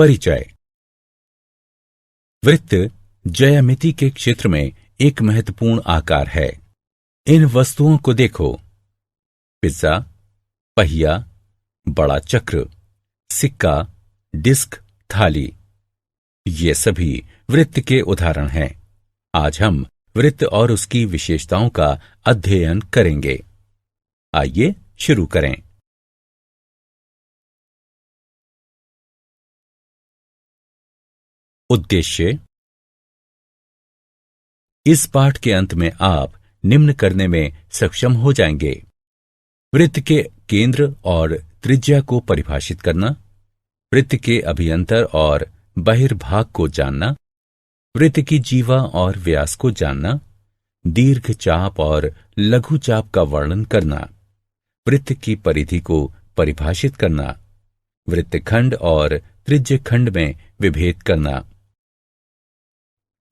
परिचय। वृत्त ज्यामिति के क्षेत्र में एक महत्वपूर्ण आकार है। इन वस्तुओं को देखो, पिज्जा, पहिया, बड़ा चक्र, सिक्का, डिस्क, थाली, ये सभी वृत्त के उदाहरण हैं। आज हम वृत्त और उसकी विशेषताओं का अध्ययन करेंगे। आइए शुरू करें। उद्देश्य। इस पाठ के अंत में आप निम्न करने में सक्षम हो जाएंगे: वृत्त के केंद्र और त्रिज्या को परिभाषित करना, वृत्त के अभियंतर और बहिर्भाग को जानना, वृत्त की जीवा और व्यास को जानना, दीर्घ चाप और लघु चाप का वर्णन करना, वृत्त की परिधि को परिभाषित करना, वृत्तखंड और त्रिज्यखंड में विभेद करना,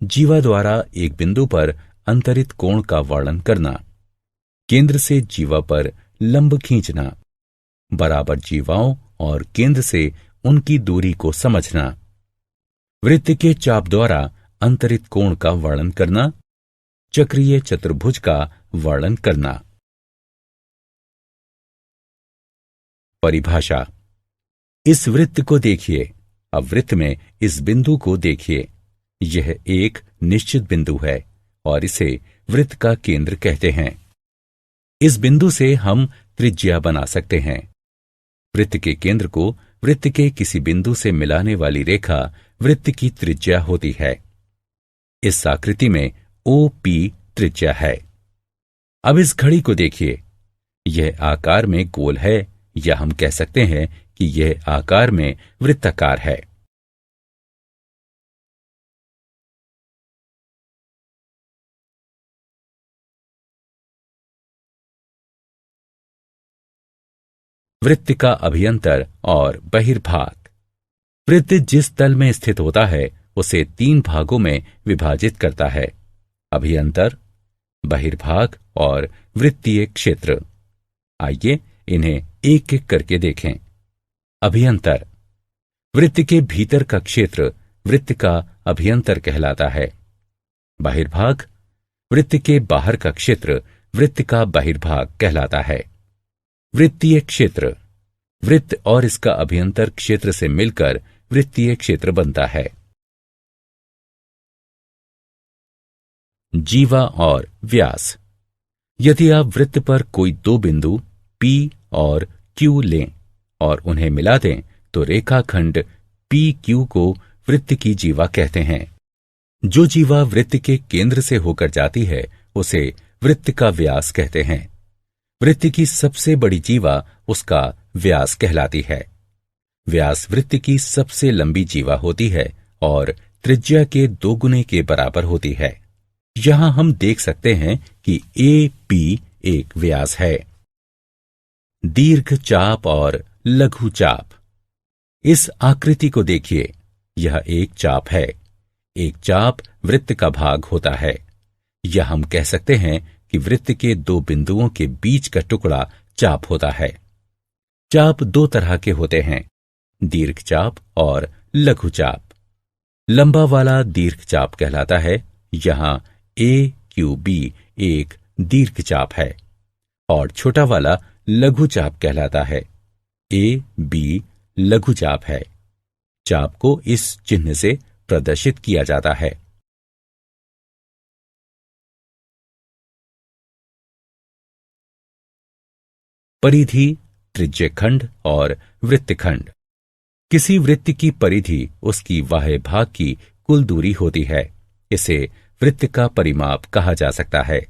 जीवा द्वारा एक बिंदु पर अंतरित कोण का वर्णन करना, केंद्र से जीवा पर लंब खींचना, बराबर जीवाओं और केंद्र से उनकी दूरी को समझना, वृत्त के चाप द्वारा अंतरित कोण का वर्णन करना, चक्रीय चतुर्भुज का वर्णन करना। परिभाषा। इस वृत्त को देखिए। अब वृत्त में इस बिंदु को देखिए। यह एक निश्चित बिंदु है और इसे वृत्त का केंद्र कहते हैं। इस बिंदु से हम त्रिज्या बना सकते हैं। वृत्त के केंद्र को वृत्त के किसी बिंदु से मिलाने वाली रेखा वृत्त की त्रिज्या होती है। इस आकृति में OP त्रिज्या है। अब इस घड़ी को देखिए। यह आकार में गोल है, या हम कह सकते हैं कि यह आकार में वृत्ताकार है। वृत्त का अभियंतर और बहिर्भाग। वृत्त जिस तल में स्थित होता है उसे 3 भागों में विभाजित करता है: अभियंतर, बहिर्भाग और वृत्तीय क्षेत्र। आइए इन्हें एक एक करके देखें। अभियंतर। वृत्त के भीतर का क्षेत्र वृत्त का अभियंतर कहलाता है। बहिर्भाग। वृत्त के बाहर का क्षेत्र वृत्त का बहिर्भाग कहलाता है। वृत्तीय क्षेत्र। वृत्त और इसका अभियंतर क्षेत्र से मिलकर वृत्तीय क्षेत्र बनता है। जीवा और व्यास। यदि आप वृत्त पर कोई 2 बिंदु P और Q लें और उन्हें मिला दें तो रेखाखंड PQ को वृत्त की जीवा कहते हैं। जो जीवा वृत्त के केंद्र से होकर जाती है उसे वृत्त का व्यास कहते हैं। वृत्त की सबसे बड़ी जीवा उसका व्यास कहलाती है। व्यास वृत्त की सबसे लंबी जीवा होती है और त्रिज्या के 2 गुने के बराबर होती है। यहां हम देख सकते हैं कि AP एक व्यास है। दीर्घ चाप और लघु चाप। इस आकृति को देखिए। यह एक चाप है। एक चाप वृत्त का भाग होता है, या हम कह सकते हैं कि वृत्त के 2 बिंदुओं के बीच का टुकड़ा चाप होता है। चाप 2 तरह के होते हैं: दीर्घ चाप और लघु चाप। लंबा वाला दीर्घ चाप कहलाता है। यहां AQB एक दीर्घ चाप है, और छोटा वाला लघु चाप कहलाता है। AB लघु चाप है। चाप को इस चिन्ह से प्रदर्शित किया जाता है। परिधि, त्रिज्यखंड और वृत्तखंड। किसी वृत्त की परिधि उसकी बाह्य भाग की कुल दूरी होती है। इसे वृत्त का परिमाप कहा जा सकता है।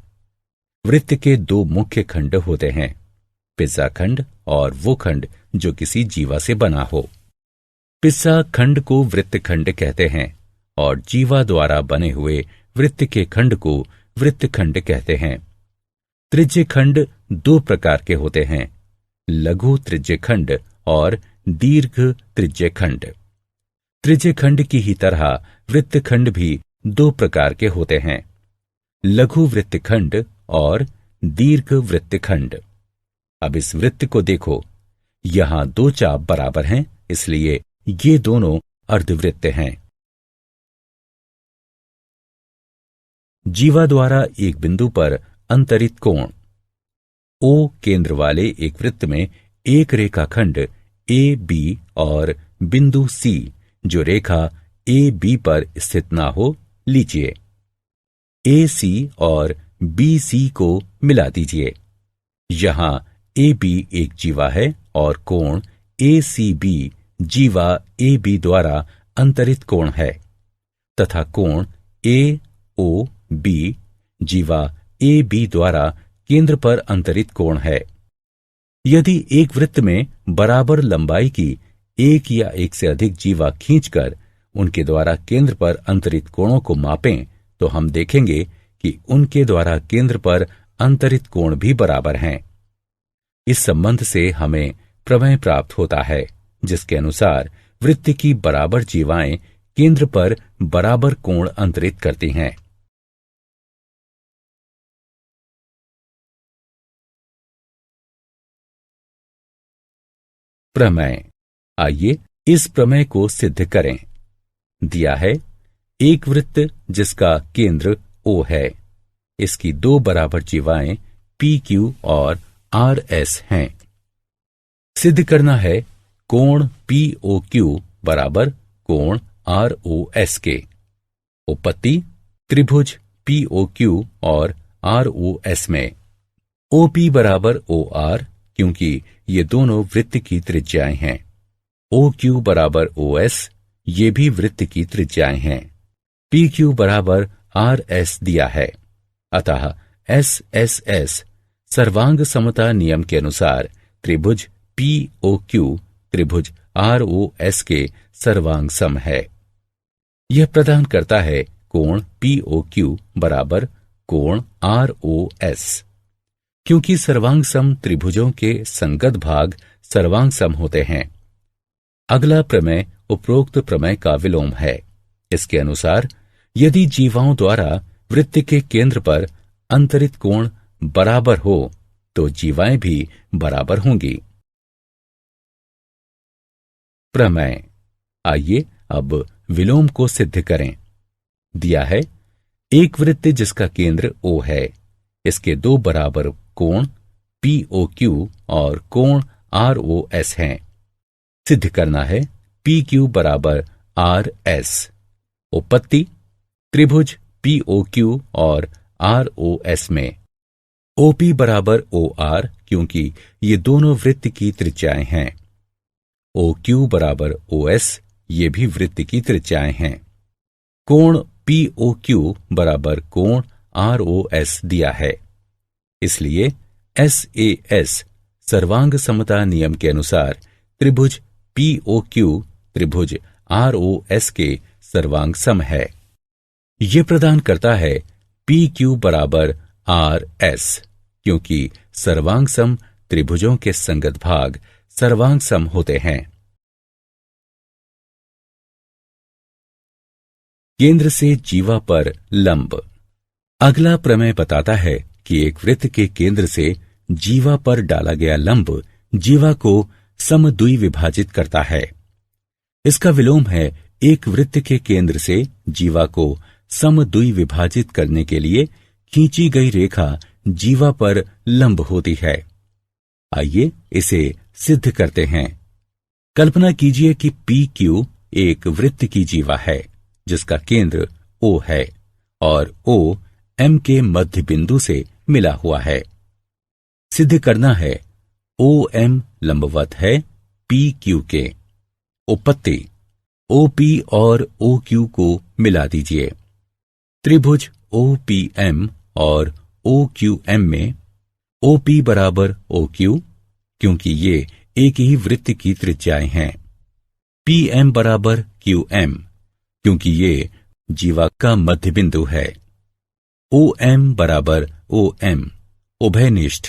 वृत्त के 2 मुख्य खंड होते हैं: पिज्जा खंड और वो खंड जो किसी जीवा से बना हो। पिज्जा खंड को वृत्तखंड कहते हैं और जीवा द्वारा बने हुए वृत्त के खंड को वृत्तखंड कहते हैं। त्रिज्यखंड 2 प्रकार के होते हैं: लघु त्रिज्यखंड और दीर्घ त्रिज्यखंड। त्रिज्यखंड की ही तरह वृत्तखंड भी 2 प्रकार के होते हैं: लघु वृत्तखंड और दीर्घ वृत्तखंड। अब इस वृत्त को देखो। यहां 2 चाप बराबर हैं, इसलिए ये दोनों अर्धवृत्त हैं। जीवा द्वारा एक बिंदु पर अंतरित कोण। ओ केंद्र वाले एक वृत्त में एक रेखाखंड ए बी और बिंदु सी जो रेखा ए बी पर स्थित ना हो लीजिए। ए सी और बी सी को मिला दीजिए। यहां ए बी एक जीवा है और कोण ए सी बी जीवा ए बी द्वारा अंतरित कोण है तथा कोण ए ओ बी जीवा ए बी द्वारा केंद्र पर अंतरित कोण है। यदि एक वृत्त में बराबर लंबाई की एक या एक से अधिक जीवा खींचकर उनके द्वारा केंद्र पर अंतरित कोणों को मापें तो हम देखेंगे कि उनके द्वारा केंद्र पर अंतरित कोण भी बराबर हैं। इस संबंध से हमें प्रमेय प्राप्त होता है जिसके अनुसार वृत्त की बराबर जीवाएं केंद्र पर बराबर कोण अंतरित करती हैं। प्रमेय। आइए इस प्रमेय को सिद्ध करें। दिया है एक वृत्त जिसका केंद्र O है, इसकी दो बराबर जीवाएं PQ और RS हैं। सिद्ध करना है कोण POQ बराबर कोण ROS के। उपपत्ति त्रिभुज POQ और ROS में OP बराबर OR क्योंकि ये दोनों वृत्त की त्रिज्याएं हैं। OQ बराबर OS ये भी वृत्त की त्रिज्याएं हैं। PQ बराबर RS दिया है, अतः SSS सर्वांग समता नियम के अनुसार त्रिभुज POQ त्रिभुज ROS के सर्वांग सम है। यह प्रदान करता है कोण POQ बराबर कोण ROS। क्योंकि सर्वांग सम त्रिभुजों के संगत भाग सर्वांग सम होते हैं। अगला प्रमेय उपरोक्त प्रमेय का विलोम है। इसके अनुसार यदि जीवाओं द्वारा वृत्त के केंद्र पर अंतरित कोण बराबर हो तो जीवाएं भी बराबर होंगी। प्रमेय। आइए अब विलोम को सिद्ध करें। दिया है एक वृत्त जिसका केंद्र O है, इसके दो बराबर कोण POQ और कोण ROS हैं। सिद्ध करना है PQ बराबर RS। उपपत्ति त्रिभुज POQ और ROS में OP बराबर OR क्योंकि ये दोनों वृत्त की त्रिज्याएं हैं। OQ बराबर OS ये भी वृत्त की त्रिज्याएं हैं। कोण POQ बराबर कोण ROS दिया है, इसलिए SAS सर्वांग समता नियम के अनुसार त्रिभुज POQ त्रिभुज ROS के सर्वांग सम है। यह प्रदान करता है PQ बराबर RS क्योंकि सर्वांग सम त्रिभुजों के संगत भाग सर्वांग सम होते हैं। केंद्र से जीवा पर लंब। अगला प्रमेय बताता है कि एक वृत्त के केंद्र से जीवा पर डाला गया लंब जीवा को समद्विविभाजित करता है। इसका विलोम है एक वृत्त के केंद्र से जीवा को समद्विविभाजित करने के लिए खींची गई रेखा जीवा पर लंब होती है। आइए इसे सिद्ध करते हैं। कल्पना कीजिए कि PQ एक वृत्त की जीवा है जिसका केंद्र O है और O M के मध्य बिंदु से मिला हुआ है। सिद्ध करना है OM लंबवत है PQ के। उपपत्ति OP और OQ को मिला दीजिए। त्रिभुज OPM और OQM में OP बराबर OQ क्योंकि ये एक ही वृत्त की त्रिज्याएं हैं। PM बराबर QM क्योंकि ये जीवा का मध्य बिंदु है। OM बराबर OM उभयनिष्ठ।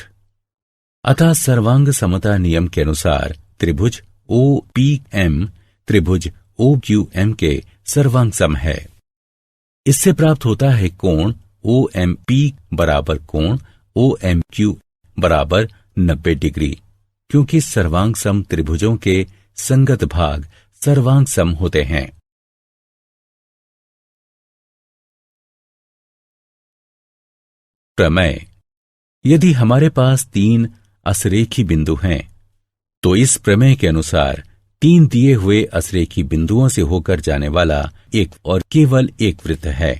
अतः सर्वांग समता नियम के अनुसार त्रिभुज OPM त्रिभुज OQM के सर्वांग सम है। इससे प्राप्त होता है कोण OMP बराबर कोण OMQ बराबर 90 डिग्री क्योंकि सर्वांग सम त्रिभुजों के संगत भाग सर्वांग सम होते हैं। प्रमेय। यदि हमारे पास 3 असरेखी बिंदु हैं, तो इस प्रमेय के अनुसार 3 दिए हुए असरेखी बिंदुओं से होकर जाने वाला एक और केवल एक वृत्त है।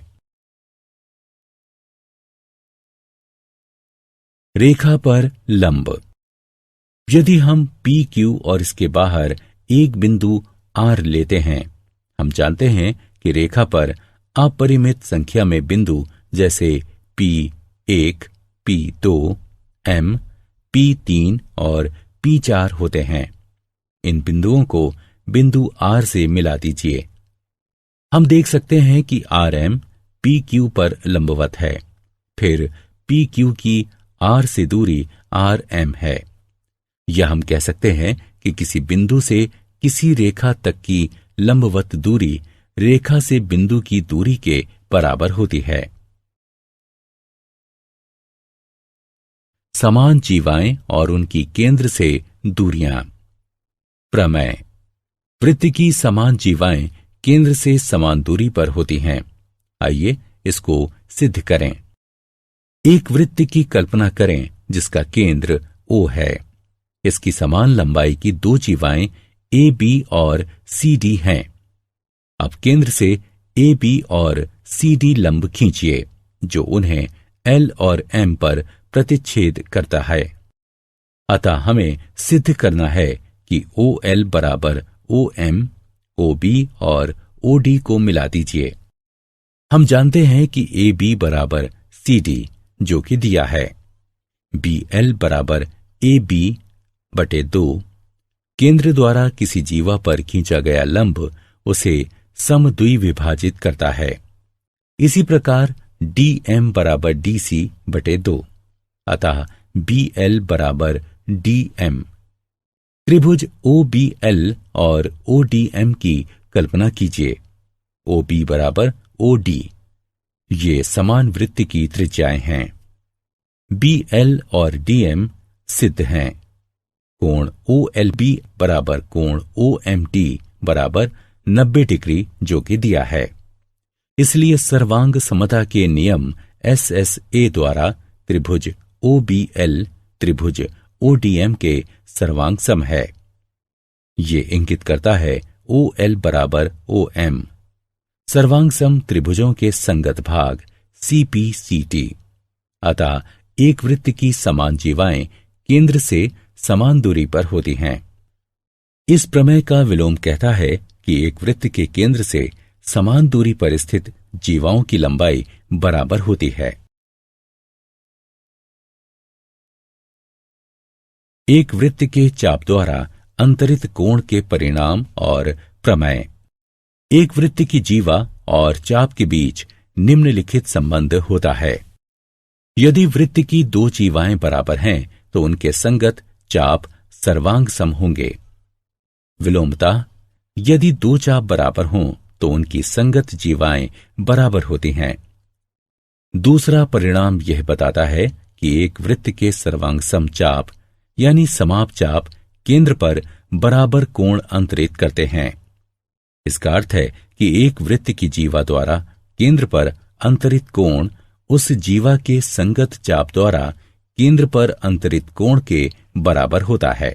रेखा पर लंब। यदि हम पी क्यू और इसके बाहर एक बिंदु आर लेते हैं, हम जानते हैं कि रेखा पर अपरिमित संख्या में बिंदु जैसे P1, P2, M, P3 और P4 होते हैं। इन बिंदुओं को बिंदु R से मिला दीजिए। हम देख सकते हैं कि RM PQ पर लंबवत है, फिर PQ की R से दूरी RM है। या हम कह सकते हैं कि किसी बिंदु से किसी रेखा तक की लंबवत दूरी रेखा से बिंदु की दूरी के बराबर होती है। समान जीवाएं और उनकी केंद्र से दूरियां। प्रमेय। वृत्त की समान जीवाएं केंद्र से समान दूरी पर होती हैं। आइए इसको सिद्ध करें। एक वृत्त की कल्पना करें जिसका केंद्र O है। इसकी समान लंबाई की 2 जीवाएं AB और CD हैं। अब केंद्र से AB और CD लंब खींचिए जो उन्हें L और M पर प्रतिच्छेद करता है। अतः हमें सिद्ध करना है कि OL बराबर OM, OB और OD को मिला दीजिए। हम जानते हैं कि AB बराबर CD जो कि दिया है। BL बराबर AB बटे 2। केंद्र द्वारा किसी जीवा पर खींचा गया लंब उसे समद्विभाजित करता है। इसी प्रकार DM बराबर DC बटे 2। अतः BL बराबर DM। त्रिभुज OBL और ODM की कल्पना कीजिए। OB बराबर OD। ये समान वृत्त की त्रिज्याएं हैं। BL और DM सिद्ध हैं। कोण OLB बराबर कोण OMT बराबर 90 डिग्री जो कि दिया है। इसलिए सर्वांग समता के नियम SSA द्वारा त्रिभुज OBL त्रिभुज ODM के सर्वांग सम है। ये इंगित करता है OL बराबर OM। सर्वांग सम त्रिभुजों के संगत भाग CPCT। अतः एक वृत्त की समान जीवाएं केंद्र से समान दूरी पर होती हैं। इस प्रमेय का विलोम कहता है कि एक वृत्त के केंद्र से समान दूरी पर स्थित जीवाओं की लंबाई बराबर होती है। एक वृत्त के चाप द्वारा अंतरित कोण के परिणाम और प्रमेय। एक वृत्त की जीवा और चाप के बीच निम्नलिखित संबंध होता है। यदि वृत्त की 2 जीवाएं बराबर हैं तो उनके संगत चाप सर्वांग सम होंगे। विलोमतः यदि 2 चाप बराबर हों तो उनकी संगत जीवाएं बराबर होती हैं। दूसरा परिणाम यह बताता है कि एक वृत्त के सर्वांग सम चाप यानी समाप चाप केंद्र पर बराबर कोण अंतरित करते हैं। इसका अर्थ है कि एक वृत्त की जीवा द्वारा केंद्र पर अंतरित कोण उस जीवा के संगत चाप द्वारा केंद्र पर अंतरित कोण के बराबर होता है।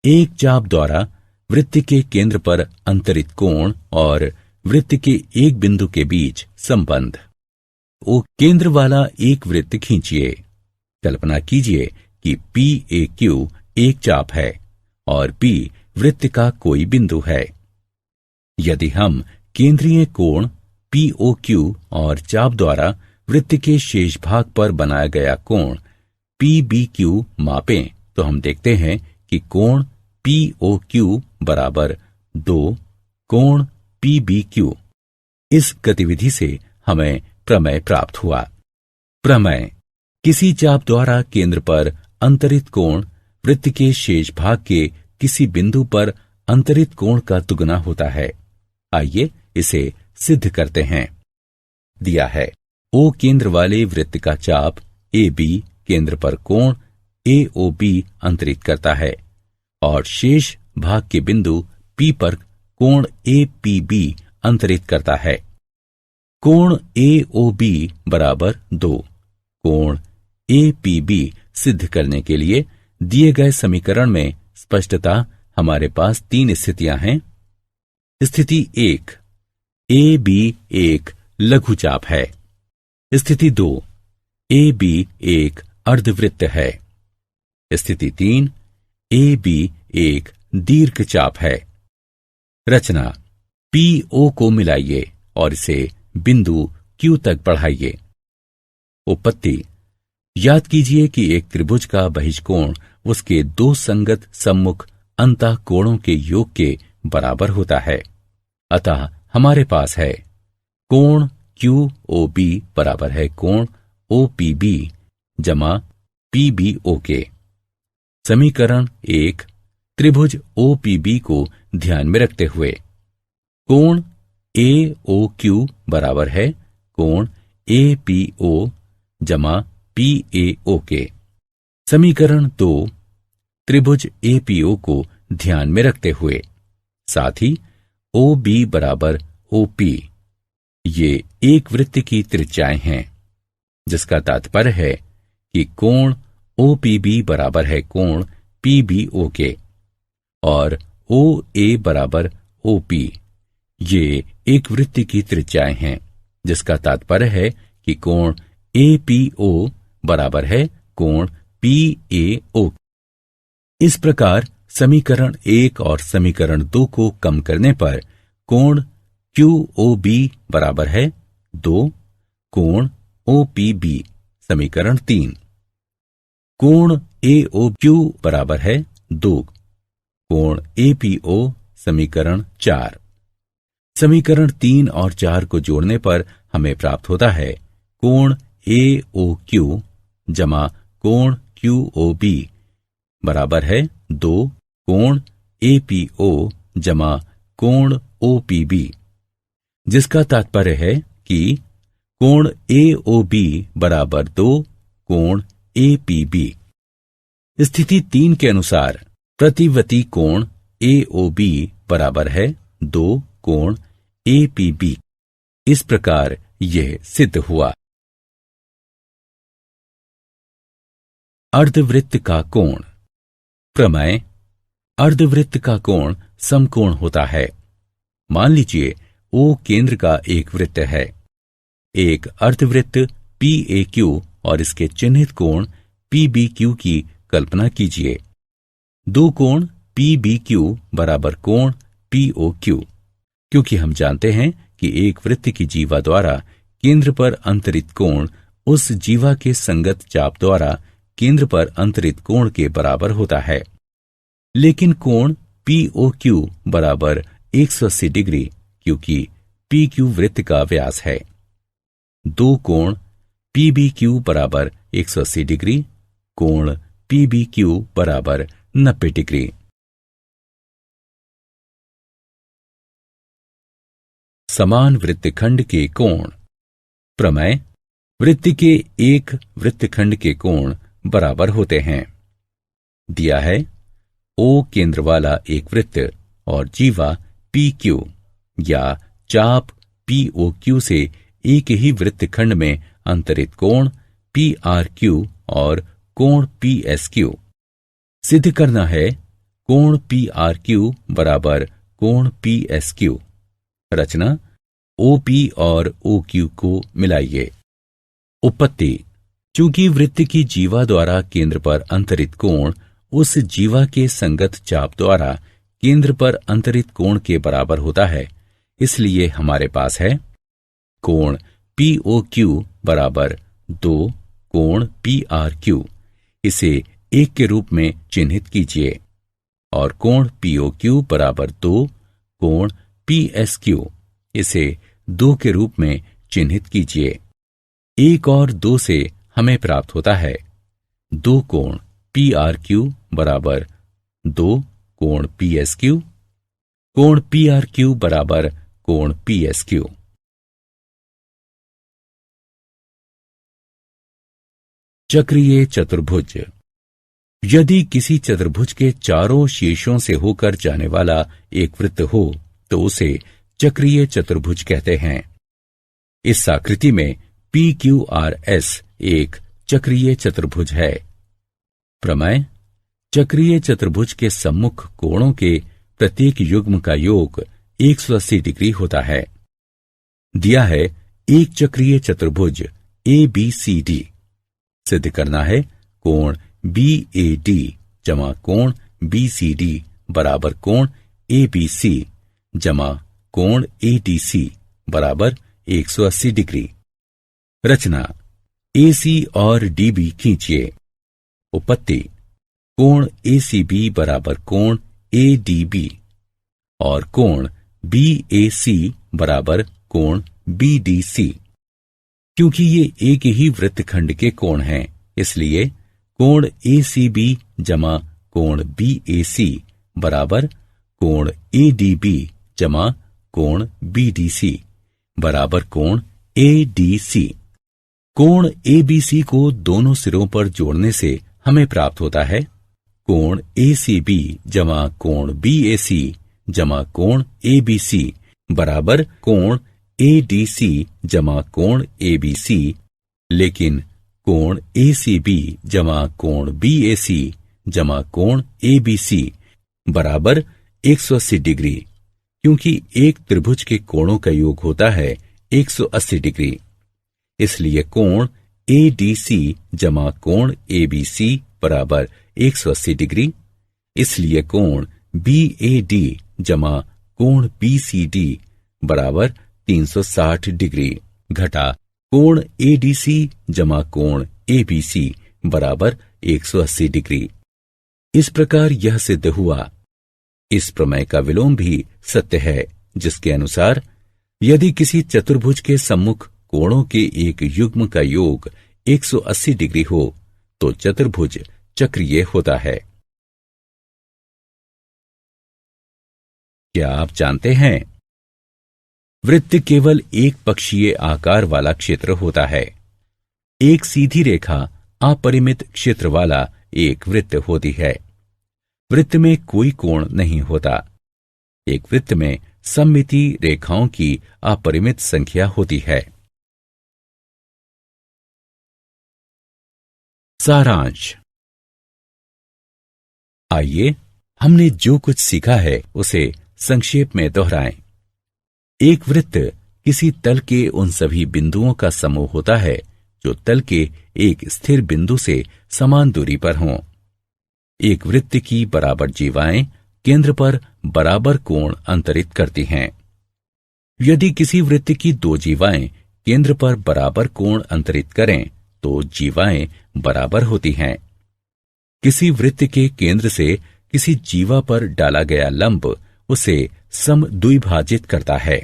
एक चाप द्वारा वृत्त के केंद्र पर अंतरित कोण और वृत्त के एक बिंदु के बीच संबंध। वो केंद्र वाला एक वृत्त खींचिए। कल्पना कीजिए कि PAQ एक चाप है और P वृत्त का कोई बिंदु है। यदि हम केंद्रीय कोण POQ और चाप द्वारा वृत्त के शेष भाग पर बनाया गया कोण PBQ मापें तो हम देखते हैं कि कोण POQ बराबर 2 कोण PBQ। इस गतिविधि से हमें प्रमेय प्राप्त हुआ। प्रमेय। किसी चाप द्वारा केंद्र पर अंतरित कोण वृत्त के शेष भाग के किसी बिंदु पर अंतरित कोण का दुगना होता है। आइए इसे सिद्ध करते हैं। दिया है O केंद्र वाले वृत्त का चाप AB केंद्र पर कोण AOB अंतरित करता है और शेष भाग के बिंदु P पर कोण APB अंतरित करता है। कोण AOB बराबर 2 कोण APB सिद्ध करने के लिए दिए गए समीकरण में स्पष्टता हमारे पास 3 स्थितियां हैं। स्थिति 1, AB एक लघुचाप है। स्थिति 2, AB एक अर्धवृत्त है। स्थिति 3, AB एक दीर्घचाप है। रचना, PO को मिलाइए और इसे बिंदु Q तक बढ़ाइए। उपपत्ति, याद कीजिए कि एक त्रिभुज का बहिष्कोण उसके 2 संगत सम्मुख अंतः कोणों के योग के बराबर होता है। अतः हमारे पास है कोण QOB बराबर है कोण OPB जमा PBO के। समीकरण 1 त्रिभुज OPB को ध्यान में रखते हुए कोण AOQ बराबर है कोण APO जमा PAO के। समीकरण 2 त्रिभुज APO को ध्यान में रखते हुए साथ ही OB बराबर OP, ये एक वृत्त की त्रिज्याएं हैं, जिसका तात्पर्य है कि कोण OPB बराबर है कोण PBO के और OA बराबर OP, ये एक वृत्त की त्रिज्याएं हैं, जिसका तात्पर्य है कि कोण APO बराबर है कोण PAO। इस प्रकार समीकरण 1 और समीकरण 2 को कम करने पर कोण QOB बराबर है 2 कोण OPB। समीकरण 3 कोण AOQ बराबर है 2 कोण APO। समीकरण 4 समीकरण 3 और 4 को जोड़ने पर हमें प्राप्त होता है कोण AOQ जमा कोण QOB बराबर है 2 कोण APO जमा कोण OPB, जिसका तात्पर्य है कि कोण AOB बराबर 2 कोण APB। स्थिति 3 के अनुसार प्रतिवती कोण AOB बराबर है 2 कोण APB। इस प्रकार यह सिद्ध हुआ। अर्धवृत्त का कोण। प्रमेय, अर्धवृत्त का कोण समकोण होता है। मान लीजिए O केंद्र का एक वृत्त है। एक अर्धवृत्त PAQ और इसके चिन्हित कोण PBQ की कल्पना कीजिए। 2 कोण PBQ बराबर कोण POQ, क्योंकि हम जानते हैं कि एक वृत्त की जीवा द्वारा केंद्र पर अंतरित कोण उस जीवा के संगत चाप द्वारा केंद्र पर अंतरित कोण के बराबर होता है। लेकिन कोण POQ बराबर 180 डिग्री, क्योंकि PQ वृत्त का व्यास है। 2 कोण PBQ बराबर 180 डिग्री, कोण PBQ बराबर 90 डिग्री। समान वृत्तखंड के कोण। प्रमेय, वृत्त के एक वृत्तखंड के कोण बराबर होते हैं। दिया है O केंद्र वाला एक वृत्त और जीवा PQ या चाप POQ से एक ही वृत्तखंड में अंतरित कोण PRQ और कोण PSQ। सिद्ध करना है कोण PRQ बराबर कोण PSQ। रचना, OP और OQ को मिलाइए। उपपत्ति, चूंकि वृत्त की जीवा द्वारा केंद्र पर अंतरित कोण उस जीवा के संगत चाप द्वारा केंद्र पर अंतरित कोण के बराबर होता है, इसलिए हमारे पास है कोण POQ बराबर 2 कोण PRQ। इसे 1 के रूप में चिन्हित कीजिए और कोण POQ बराबर 2 कोण PSQ। इसे 2 के रूप में चिन्हित कीजिए। 1 और 2 से हमें प्राप्त होता है 2 कोण PRQ बराबर 2 कोण PSQ, कोण PRQ बराबर कोण PSQ। चक्रीय चतुर्भुज। यदि किसी चतुर्भुज के चारों शीर्षों से होकर जाने वाला एक वृत्त हो तो उसे चक्रीय चतुर्भुज कहते हैं। इस आकृति में PQRS एक चक्रीय चतुर्भुज है। प्रमेय: चक्रीय चतुर्भुज के सम्मुख कोणों के प्रत्येक युग्म का योग 180 डिग्री होता है। दिया है एक चक्रीय चतुर्भुज ABCD। सिद्ध करना है कोण BAD जमा कोण BCD बराबर कोण ABC जमा कोण ADC बराबर 180 डिग्री। रचना: AC और DB खींचिए। उपपत्ति: कोण ACB बराबर कोण ADB और कोण BAC बराबर कोण BDC। क्योंकि ये एक ही वृत्तखंड के कोण हैं, इसलिए कोण ACB जमा कोण BAC बराबर कोण ADB जमा कोण BDC बराबर कोण ADC। कोण ABC को दोनों सिरों पर जोड़ने से हमें प्राप्त होता है कोण ACB जमा कोण BAC जमा कोण ABC बराबर कोण ADC जमा कोण ABC। लेकिन कोण ACB जमा कोण BAC जमा कोण ABC बराबर 180 डिग्री, क्योंकि एक त्रिभुज के कोणों का योग होता है 180 डिग्री। इसलिए कोण ADC जमा कोण ABC बराबर 180 डिग्री। इसलिए कोण BAD जमा कोण BCD बराबर 360 डिग्री घटा कोण ADC जमा कोण ABC बराबर 180 डिग्री। इस प्रकार यह सिद्ध हुआ। इस प्रमेय का विलोम भी सत्य है, जिसके अनुसार यदि किसी चतुर्भुज के सम्मुख कोणों के एक युग्म का योग 180 डिग्री हो तो चतुर्भुज चक्रीय होता है। क्या आप जानते हैं, वृत्त केवल एक पक्षीय आकार वाला क्षेत्र होता है। एक सीधी रेखा अपरिमित क्षेत्र वाला एक वृत्त होती है। वृत्त में कोई कोण नहीं होता। एक वृत्त में सममिति रेखाओं की अपरिमित संख्या होती है। सारांश: आइए हमने जो कुछ सीखा है उसे संक्षेप में दोहराएं। एक वृत्त किसी तल के उन सभी बिंदुओं का समूह होता है जो तल के एक स्थिर बिंदु से समान दूरी पर हों। एक वृत्त की बराबर जीवाएं केंद्र पर बराबर कोण अंतरित करती हैं। यदि किसी वृत्त की दो जीवाएं केंद्र पर बराबर कोण अंतरित करें तो जीवाएं बराबर होती हैं। किसी वृत्त के केंद्र से किसी जीवा पर डाला गया लंब उसे समद्विभाजित करता है।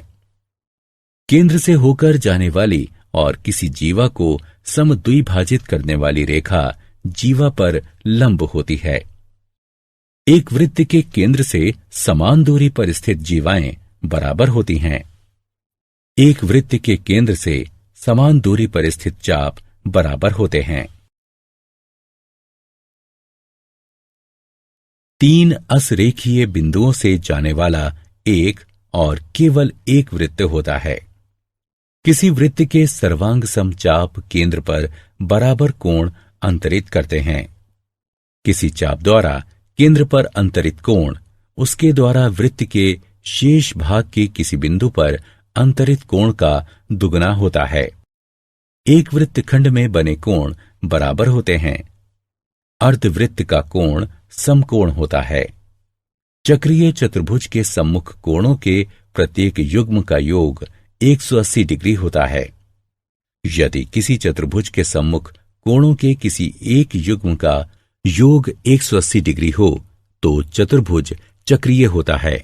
केंद्र से होकर जाने वाली और किसी जीवा को समद्विभाजित करने वाली रेखा जीवा पर लंब होती है। एक वृत्त के केंद्र से समान दूरी पर स्थित जीवाएं बराबर होती हैं। एक वृत्त के केंद्र से समान दूरी पर स्थित चाप बराबर होते हैं। 3 असरेखीय बिंदुओं से जाने वाला एक और केवल एक वृत्त होता है। किसी वृत्त के सर्वांग समचाप केंद्र पर बराबर कोण अंतरित करते हैं। किसी चाप द्वारा केंद्र पर अंतरित कोण उसके द्वारा वृत्त के शेष भाग के किसी बिंदु पर अंतरित कोण का दुगना होता है। एक वृत्तखंड में बने कोण बराबर होते हैं। अर्धवृत्त का कोण समकोण होता है। चक्रीय चतुर्भुज के सम्मुख कोणों के प्रत्येक युग्म का योग 180 डिग्री होता है। यदि किसी चतुर्भुज के सम्मुख कोणों के किसी एक युग्म का योग 180 डिग्री हो तो चतुर्भुज चक्रीय होता है।